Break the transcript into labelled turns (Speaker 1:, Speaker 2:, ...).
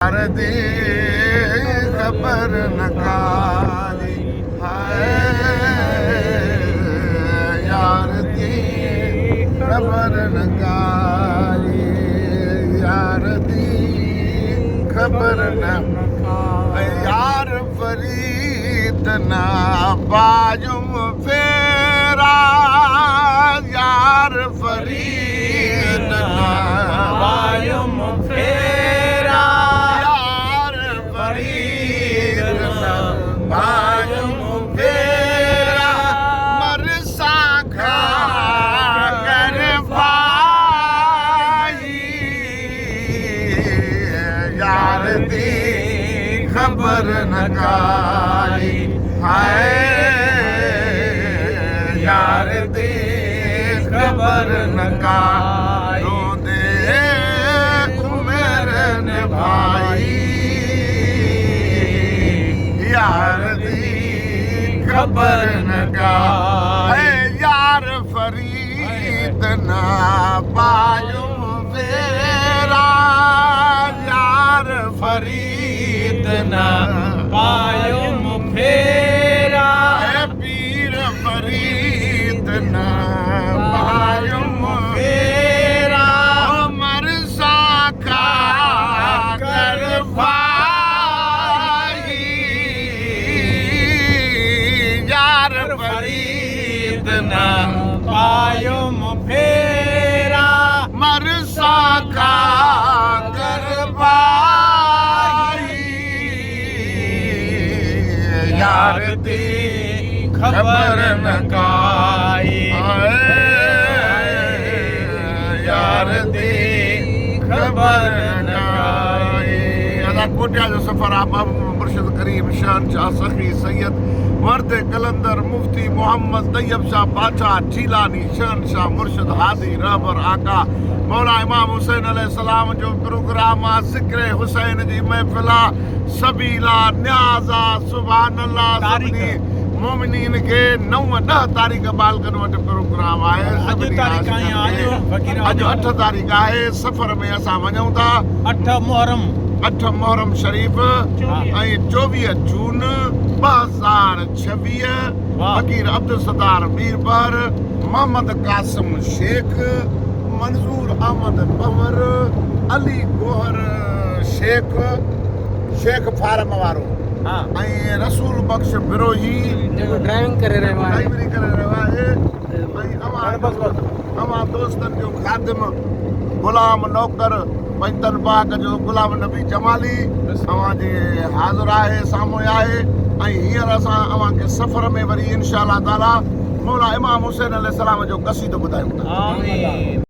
Speaker 1: यार दी खबर न काली है, यार दी खबर न काली, यार दी खबर न, यार फरीद ना बाजुम फेरा, यार फरीद ना
Speaker 2: बायुम फेरा,
Speaker 1: यार फरीद ना बाजुम फेरा, मरसा खा कर भाई, यार दी खबर न काली है, यार दी खबर न काली, रोंदे कुमेरन भाई, यार दी खबर न काली, यार फरीद ना बाजुम फेरा, यार फरीद ना
Speaker 2: बायुम फेरा,
Speaker 1: पीर फरीद ना बाजुम फेरा, मरसा खा कर भाई, यार फरीद ना
Speaker 2: बायुम फेरा,
Speaker 1: मरसा खा कर भाई, यार दी खबर न काई, यार दी खबर न काई। अदा कोटिया जो सफ़र आप मुर्शिद करीम शहनशाह सखी सैयद मर्द कलंदर मुफ्ती मोहम्मद तैयब शाह बादशाह जीलानी शहनशाह मुर्शिद हादी रहबर आका मौला इमाम हुसैन अलैहिस्सलाम जो प्रोग्राम आहे ज़िक्र हुसैन जी महफ़िल आहे, सबीला न्याज़ा सुभान अल्लाह, सभिनी मोमिनीन के 9-10 तारीख़ बालकन वटि प्रोग्राम आहे। अॼु 8 तारीख़ आहे। सफ़र में असां वञूं था 8 मुहर्रम शरीफ़ ऐं 24 जून 2026। फ़कीर अब्दुल सत्तार मीरबर, मोहम्मद कासिम शेख, मंजूर अहमद पंवर, अली गोहर शेख फार्म वारो ऐं रसूल बख्श बिरोही
Speaker 2: जेको ड्राइविंग करे रहियो आहे,
Speaker 1: ड्राइवरी करे रहियो आहे, ऐं अवां दोस्तनि जो ख़ादिम गुलाम नौकर पंजतन पाक जो गुलाम नबी जमाली अवां जे हाज़िर आहे, साम्हूं आहे। ऐं हींअर असां अवां खे सफ़र में वरी इंशा अल्लाह ताला मौला इमाम हुसैन अलैहिस्सलाम जो क़सीदो ॿुधायूं था।
Speaker 2: आमीन।